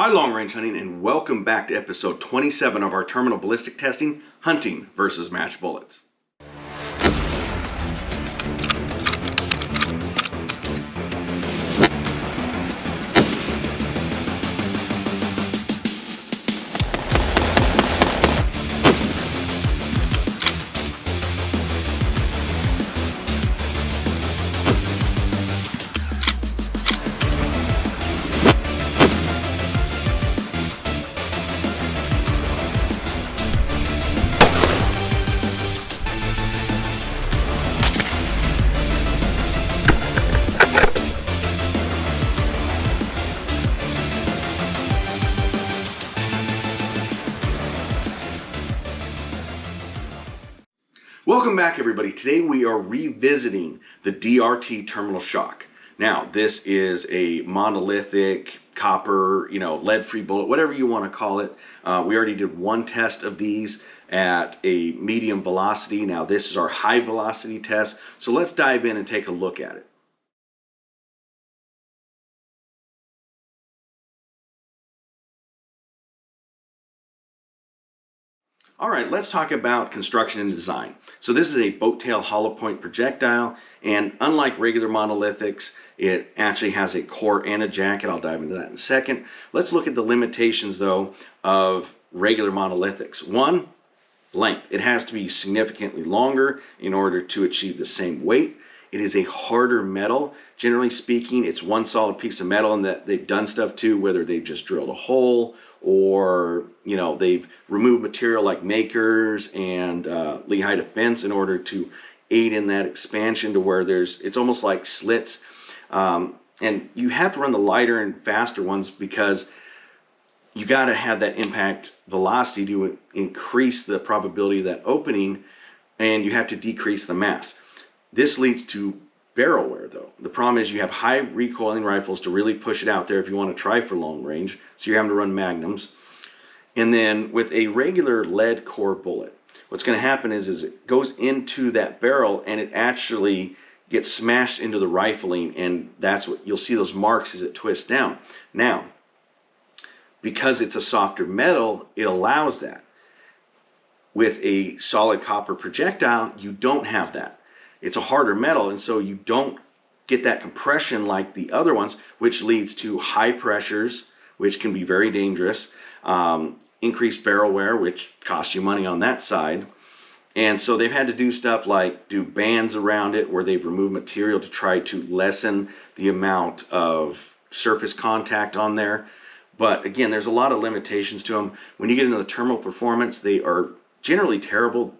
Hi long range hunting, and welcome back to episode 27 of our terminal ballistic testing, hunting versus match bullets. Welcome back, everybody. Today we are revisiting the DRT Terminal Shock. Now, this is a monolithic copper, lead-free bullet, whatever you want to call it. We already did one test of these at a medium velocity. Now, this is our high velocity test. So let's dive in and take a look at it. All right, let's talk about construction and design. So this is a boat tail hollow point projectile, and unlike regular monolithics, it actually has a core and a jacket. I'll dive into that in a second. Let's look at the limitations, though, of regular monolithics. One, length. It has to be significantly longer in order to achieve the same weight. It is a harder metal. Generally speaking, it's one solid piece of metal, and that they've done stuff to, whether they've just drilled a hole or they've removed material like makers and Lehigh Defense in order to aid in that expansion to where it's almost like slits. And you have to run the lighter and faster ones because you got to have that impact velocity to increase the probability of that opening, and you have to decrease the mass. This leads to barrel wear, though. The problem is you have high recoiling rifles to really push it out there if you want to try for long range, so you're having to run magnums. And then with a regular lead core bullet, what's going to happen is it goes into that barrel and it actually gets smashed into the rifling, and that's what you'll see, those marks as it twists down. Now, because it's a softer metal, it allows that. With a solid copper projectile, you don't have that. It's a harder metal, and so you don't get that compression like the other ones, which leads to high pressures, which can be very dangerous, increased barrel wear, which costs you money on that side. And so they've had to do stuff like do bands around it where they've removed material to try to lessen the amount of surface contact on there. But again, there's a lot of limitations to them. When you get into the terminal performance, they are generally terrible.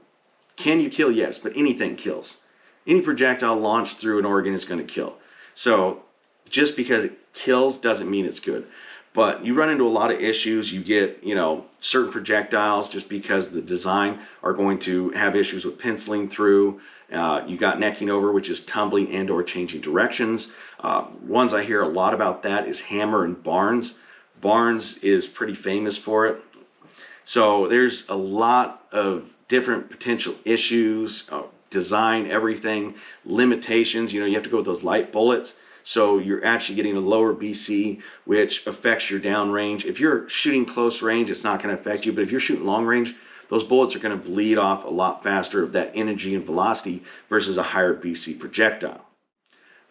Can you kill? Yes, but anything kills. Any projectile launched through an organ is going to kill. So just because it kills doesn't mean it's good. But you run into a lot of issues. You get, certain projectiles, just because the design, are going to have issues with penciling through. You got necking over, which is tumbling and or changing directions. Ones I hear a lot about that is Hammer and Barnes. Barnes is pretty famous for it. So there's a lot of different potential issues, design, everything, limitations. You have to go with those light bullets. So you're actually getting a lower BC, which affects your downrange. If you're shooting close range, it's not going to affect you. But if you're shooting long range, those bullets are going to bleed off a lot faster of that energy and velocity versus a higher BC projectile.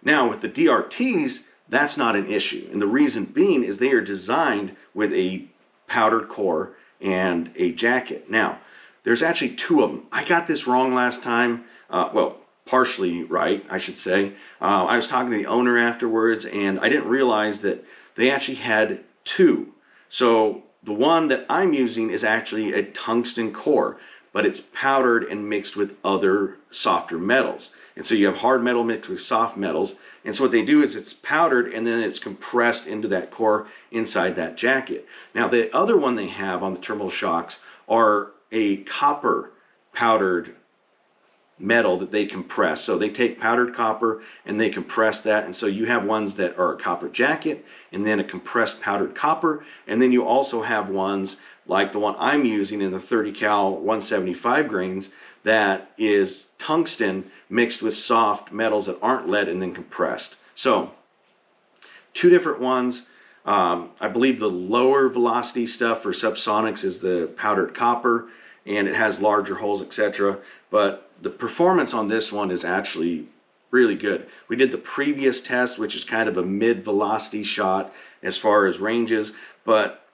Now with the DRTs, that's not an issue. And the reason being is they are designed with a powdered core and a jacket. Now, there's actually two of them. I got this wrong last time. Well, partially right, I should say. I was talking to the owner afterwards, and I didn't realize that they actually had two. So the one that I'm using is actually a tungsten core, but it's powdered and mixed with other softer metals. And so you have hard metal mixed with soft metals. And so what they do is it's powdered and then it's compressed into that core inside that jacket. Now the other one they have on the terminal shocks are a copper powdered metal that they compress. So they take powdered copper and they compress that, and so you have ones that are a copper jacket and then a compressed powdered copper, and then you also have ones like the one I'm using in the 30 cal 175 grains that is tungsten mixed with soft metals that aren't lead and then compressed. So two different ones. I believe the lower velocity stuff for subsonics is the powdered copper, and it has larger holes, etc. But the performance on this one is actually really good. We did the previous test, which is kind of a mid-velocity shot as far as ranges, but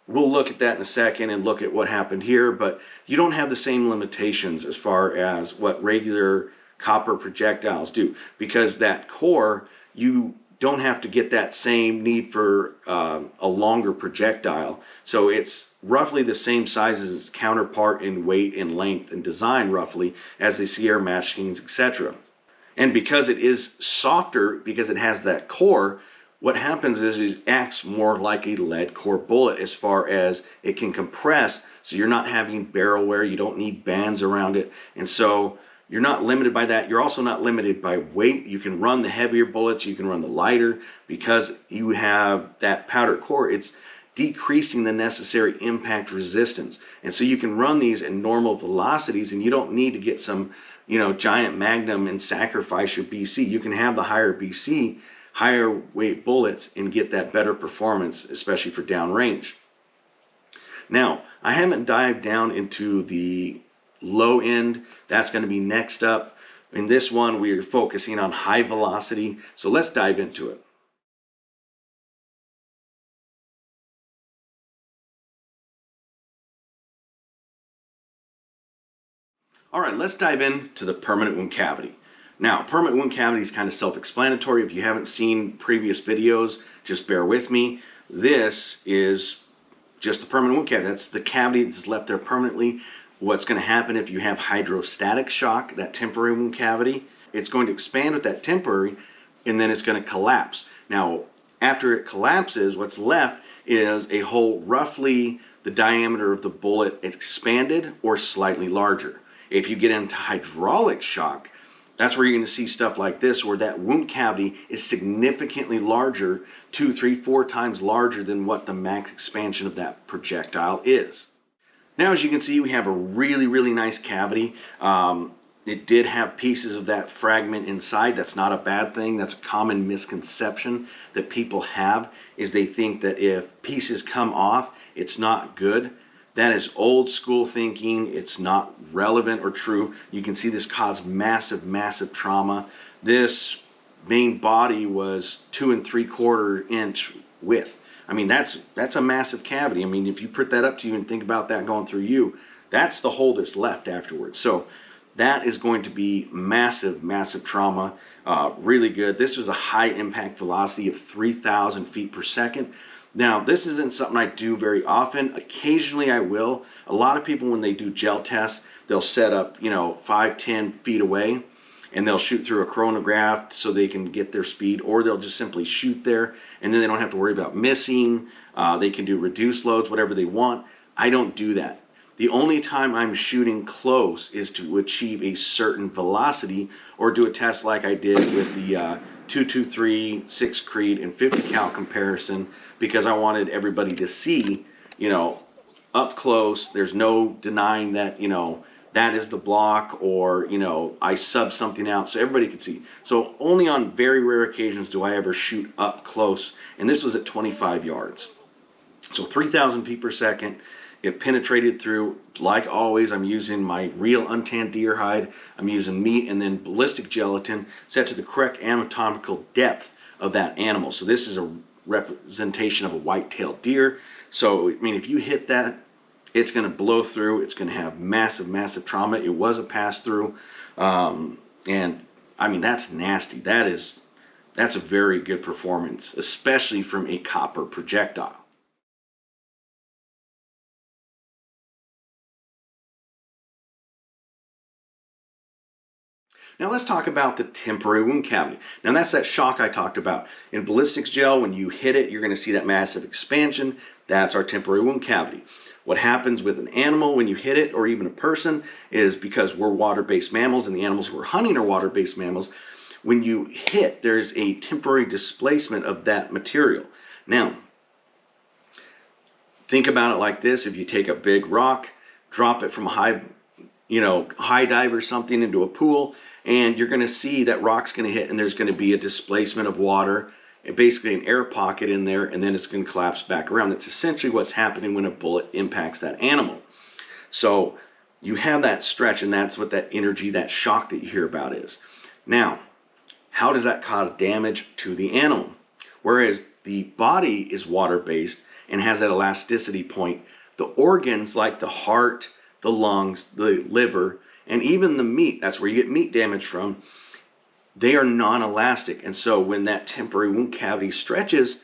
we'll look at that in a second and look at what happened here. But you don't have the same limitations as far as what regular copper projectiles do, because that core, you don't have to get that same need for a longer projectile. So it's roughly the same size as its counterpart in weight and length and design, roughly, as the Sierra machines, etc. And because it is softer, because it has that core, what happens is it acts more like a lead core bullet as far as it can compress, so you're not having barrel wear, you don't need bands around it, and so you're not limited by that. You're also not limited by weight. You can run the heavier bullets, you can run the lighter, because you have that powder core. It's decreasing the necessary impact resistance, and so you can run these at normal velocities, and you don't need to get some giant magnum and sacrifice your BC. You can have the higher BC, higher weight bullets, and get that better performance, especially for downrange. Now, I haven't dived down into the low end. That's going to be next up. In this one, we're focusing on high velocity. So let's dive into it. All right, let's dive into the permanent wound cavity. Now, permanent wound cavity is kind of self-explanatory. If you haven't seen previous videos, just bear with me. This is just the permanent wound cavity. That's the cavity that's left there permanently. What's going to happen if you have hydrostatic shock, that temporary wound cavity, it's going to expand with that temporary, and then it's going to collapse. Now, after it collapses, what's left is a hole roughly the diameter of the bullet expanded or slightly larger. If you get into hydraulic shock, that's where you're going to see stuff like this, where that wound cavity is significantly larger, 2, 3, 4 times larger than what the max expansion of that projectile is. Now, as you can see, we have a really, really nice cavity. It did have pieces of that fragment inside. That's not a bad thing. That's a common misconception that people have, is they think that if pieces come off, it's not good. That is old school thinking. It's not relevant or true. You can see this caused massive, massive trauma. This main body was 2 3/4 inch width. I mean, that's a massive cavity. I mean, if you put that up to you and think about that going through you, that's the hole that's left afterwards. So that is going to be massive, massive trauma. Really good. This was a high impact velocity of 3,000 feet per second. Now, this isn't something I do very often. Occasionally I will. A lot of people, when they do gel tests, they'll set up, 5, 10 feet away, and they'll shoot through a chronograph so they can get their speed, or they'll just simply shoot there, and then they don't have to worry about missing. They can do reduced loads, whatever they want. I don't do that. The only time I'm shooting close is to achieve a certain velocity, or do a test like I did with the 223, 6 Creed, and 50 cal comparison, because I wanted everybody to see, up close. There's no denying that, that is the block, or, I sub something out so everybody could see. So only on very rare occasions do I ever shoot up close, and this was at 25 yards. So 3,000 feet per second. It penetrated through. Like always, I'm using my real untanned deer hide. I'm using meat and then ballistic gelatin set to the correct anatomical depth of that animal. So this is a representation of a white-tailed deer. So, I mean, if you hit that, it's going to blow through. It's going to have massive, massive trauma. It was a pass-through. And, I mean, that's nasty. That's a very good performance, especially from a copper projectile. Now let's talk about the temporary wound cavity. Now that's that shock I talked about. In ballistics gel, when you hit it, you're going to see that massive expansion. That's our temporary wound cavity. What happens with an animal when you hit it, or even a person, is because we're water-based mammals and the animals we're hunting are water-based mammals, when you hit, there's a temporary displacement of that material. Now, think about it like this. If you take a big rock, drop it from a high dive or something into a pool, and you're going to see that rock's going to hit, and there's going to be a displacement of water, basically an air pocket in there, and then it's going to collapse back around. That's essentially what's happening when a bullet impacts that animal. So you have that stretch, and that's what that energy, that shock that you hear about is. Now, how does that cause damage to the animal? Whereas the body is water-based and has that elasticity point, the organs like the heart, the lungs, the liver, and even the meat, that's where you get meat damage from, they are non-elastic. And so when that temporary wound cavity stretches,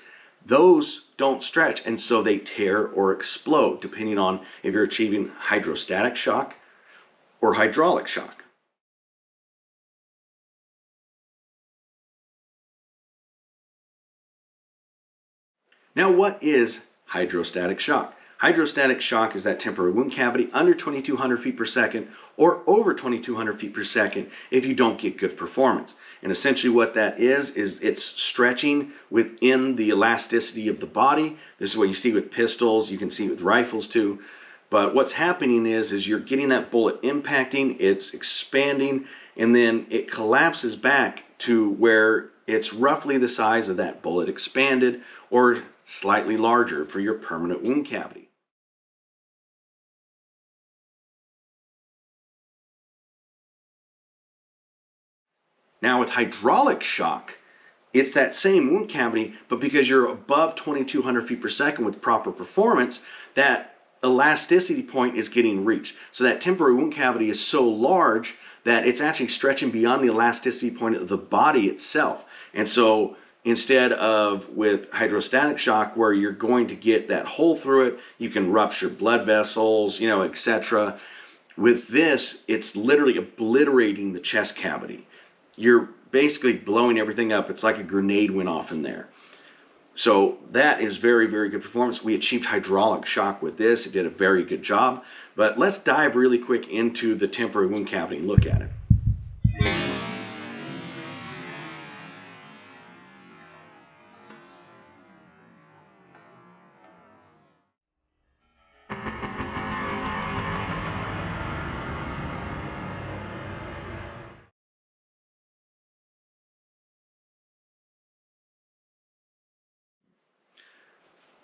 those don't stretch, and so they tear or explode, depending on if you're achieving hydrostatic shock or hydraulic shock. Now, what is hydrostatic shock? Hydrostatic shock is that temporary wound cavity under 2,200 feet per second or over 2,200 feet per second if you don't get good performance. And essentially what that is it's stretching within the elasticity of the body. This is what you see with pistols, you can see with rifles too. But what's happening is you're getting that bullet impacting, it's expanding, and then it collapses back to where it's roughly the size of that bullet expanded or slightly larger for your permanent wound cavity. Now with hydraulic shock, it's that same wound cavity, but because you're above 2,200 feet per second with proper performance, that elasticity point is getting reached. So that temporary wound cavity is so large that it's actually stretching beyond the elasticity point of the body itself. And so instead of with hydrostatic shock where you're going to get that hole through it, you can rupture blood vessels, etc. With this, it's literally obliterating the chest cavity. You're basically blowing everything up. It's like a grenade went off in there. So that is very, very good performance. We achieved hydraulic shock with this. It did a very good job. But let's dive really quick into the temporary wound cavity and look at it.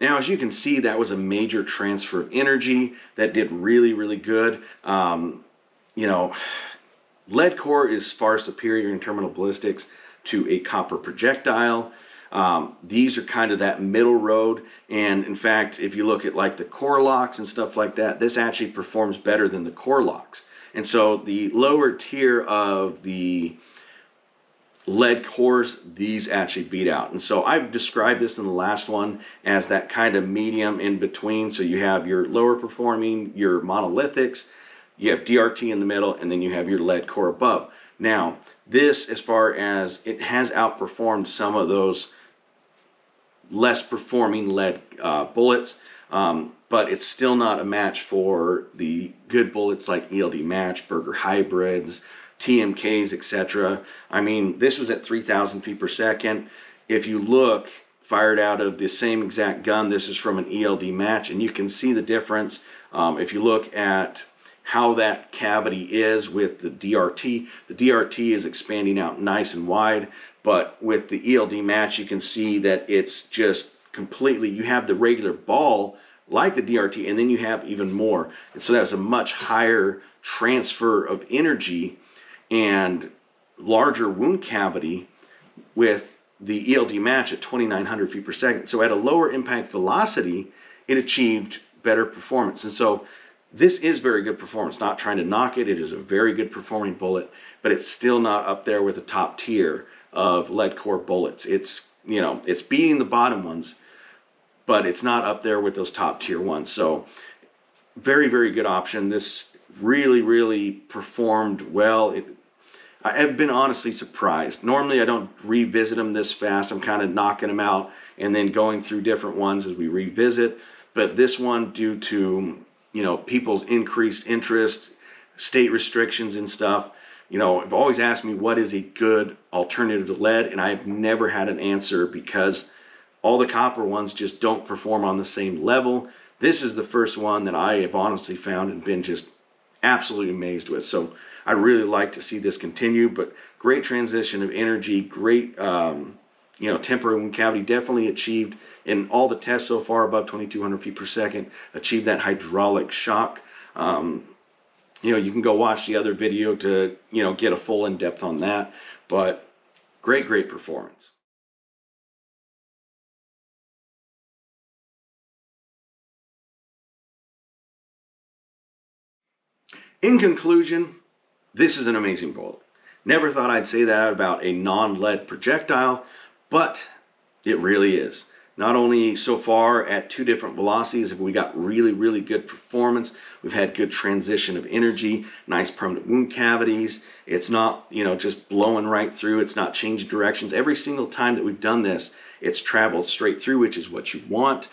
Now, as you can see, that was a major transfer of energy that did really, really good. Lead core is far superior in terminal ballistics to a copper projectile. These are kind of that middle road. And in fact, if you look at like the core locks and stuff like that, this actually performs better than the core locks. And so the lower tier of the lead cores, these actually beat out. And so I've described this in the last one as that kind of medium in between. So you have your lower performing, your monolithics, you have DRT in the middle, and then you have your lead core above. Now, this, as far as it has outperformed some of those less performing lead bullets, but it's still not a match for the good bullets like ELD Match, Berger Hybrids, TMKs, etc. I mean, this was at 3,000 feet per second. If you look, fired out of the same exact gun, this is from an ELD Match, and you can see the difference. If you look at how that cavity is with the DRT is expanding out nice and wide, but with the ELD Match, you can see that it's just completely, you have the regular ball like the DRT, and then you have even more. And so that's a much higher transfer of energy and larger wound cavity with the ELD Match at 2,900 feet per second. So at a lower impact velocity, it achieved better performance. And so this is very good performance. Not trying to knock it. It is a very good performing bullet, but it's still not up there with the top tier of lead core bullets. It's, it's beating the bottom ones, but it's not up there with those top tier ones. So very, very good option. This really, really performed well. I have been honestly surprised. Normally I don't revisit them this fast. I'm kind of knocking them out and then going through different ones as we revisit. But this one, due to, people's increased interest, state restrictions and stuff, have always asked me what is a good alternative to lead, and I've never had an answer because all the copper ones just don't perform on the same level. This is the first one that I have honestly found and been just absolutely amazed with. So I really like to see this continue, but great transition of energy, great temporary wound cavity definitely achieved in all the tests so far above 2,200 feet per second, achieved that hydraulic shock. You can go watch the other video to, get a full in-depth on that, but great performance. In conclusion, this is an amazing bullet. Never thought I'd say that about a non-lead projectile, but it really is. Not only so far at 2 different velocities have we got really good performance, we've had good transition of energy, nice permanent wound cavities. It's not, just blowing right through. It's not changing directions. Every single time that we've done this, it's traveled straight through, which is what you want.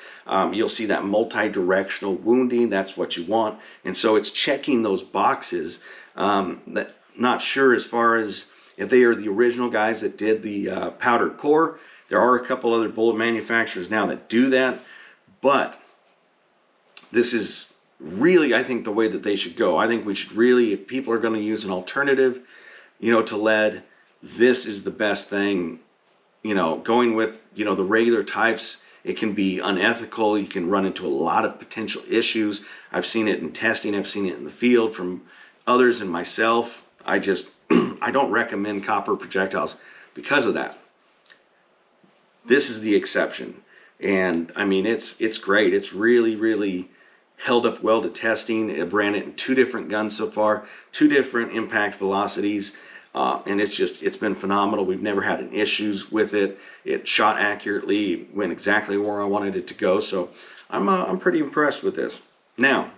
You'll see that multi-directional wounding. That's what you want. And so it's checking those boxes. Not sure as far as if they are the original guys that did the powdered core. There are a couple other bullet manufacturers now that do that, but this is really, I think, the way that they should go. I think we should really, if people are going to use an alternative, to lead, this is the best thing. Going with, the regular types, it can be unethical. You can run into a lot of potential issues. I've seen it in testing. I've seen it in the field from others and myself. I don't recommend copper projectiles because of that. This is the exception. And I mean, it's great. It's really held up well to testing. I've ran it in 2 different guns so far, 2 different impact velocities. And it's been phenomenal. We've never had any issues with it. It shot accurately, went exactly where I wanted it to go. So I'm pretty impressed with this. Now,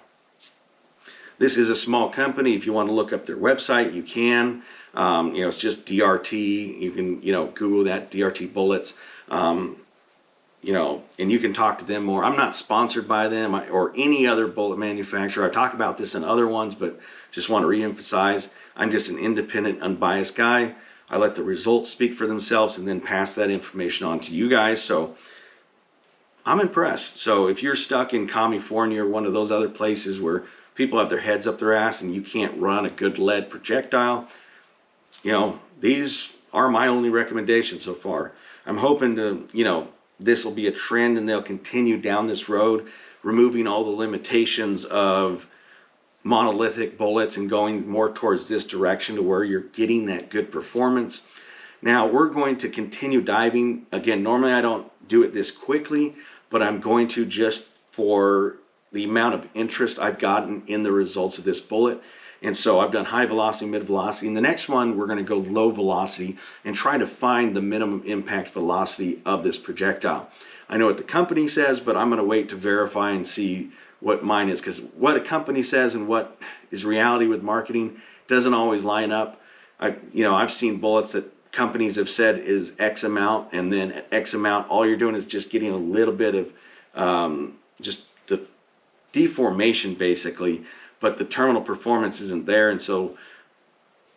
this is a small company. If you want to look up their website, you can. It's just DRT. You can, Google that, DRT bullets. And you can talk to them more. I'm not sponsored by them or any other bullet manufacturer. I talk about this in other ones, but just want to reemphasize, I'm just an independent, unbiased guy. I let the results speak for themselves and then pass that information on to you guys. So I'm impressed. So if you're stuck in California or one of those other places where people have their heads up their ass and you can't run a good lead projectile, these are my only recommendations so far. I'm hoping to, this will be a trend and they'll continue down this road, removing all the limitations of monolithic bullets and going more towards this direction to where you're getting that good performance. Now we're going to continue diving. Again, normally I don't do it this quickly, but I'm going to just for the amount of interest I've gotten in the results of this bullet. And so I've done high velocity, mid velocity. And the next one, we're going to go low velocity and try to find the minimum impact velocity of this projectile. I know what the company says, but I'm going to wait to verify and see what mine is, because what a company says and what is reality with marketing doesn't always line up. I've seen bullets that companies have said is X amount, and then at X amount, all you're doing is just getting a little bit of just the deformation basically, but the terminal performance isn't there. And so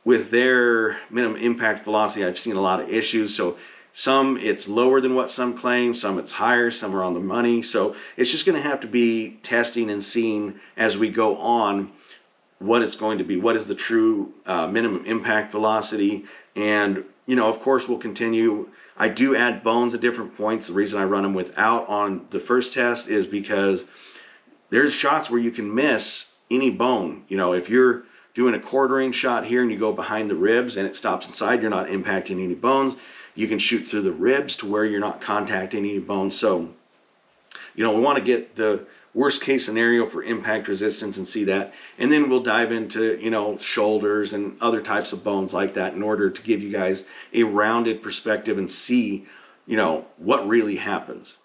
with their minimum impact velocity, I've seen a lot of issues. So some it's lower than what some claim, some it's higher, some are on the money. So it's just going to have to be testing and seeing as we go on what it's going to be, what is the true minimum impact velocity. And of course we'll continue. I do add bones at different points. The reason I run them without on the first test is because there's shots where you can miss any bone. If you're doing a quartering shot here and you go behind the ribs and it stops inside, you're not impacting any bones. You can shoot through the ribs to where you're not contacting any bones. So, we want to get the worst case scenario for impact resistance and see that. And then we'll dive into, shoulders and other types of bones like that in order to give you guys a rounded perspective and see, what really happens.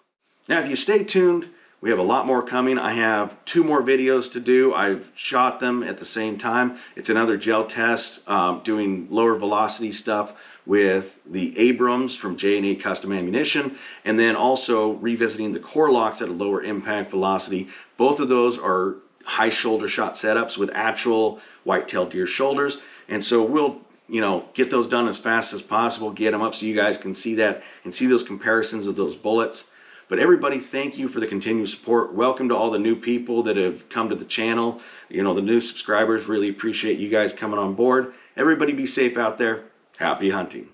Now, if you stay tuned, we have a lot more coming. I have 2 more videos to do. I've shot them at the same time. It's another gel test, doing lower velocity stuff with the Abrams from J&A Custom Ammunition, and then also revisiting the core locks at a lower impact velocity. Both of those are high shoulder shot setups with actual white-tailed deer shoulders. And so we'll, get those done as fast as possible, get them up so you guys can see that and see those comparisons of those bullets. But everybody, thank you for the continued support. Welcome to all the new people that have come to the channel. The new subscribers, really appreciate you guys coming on board. Everybody be safe out there. Happy hunting.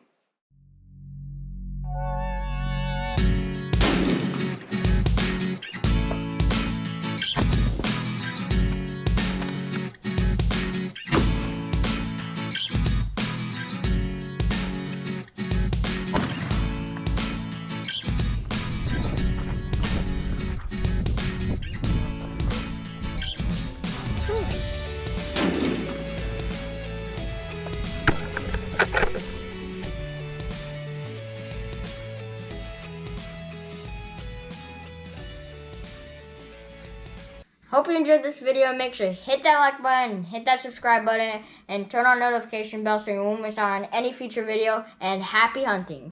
Hope you enjoyed this video. Make sure to hit that like button, hit that subscribe button, and turn on notification bell so you won't miss out on any future video. And happy hunting!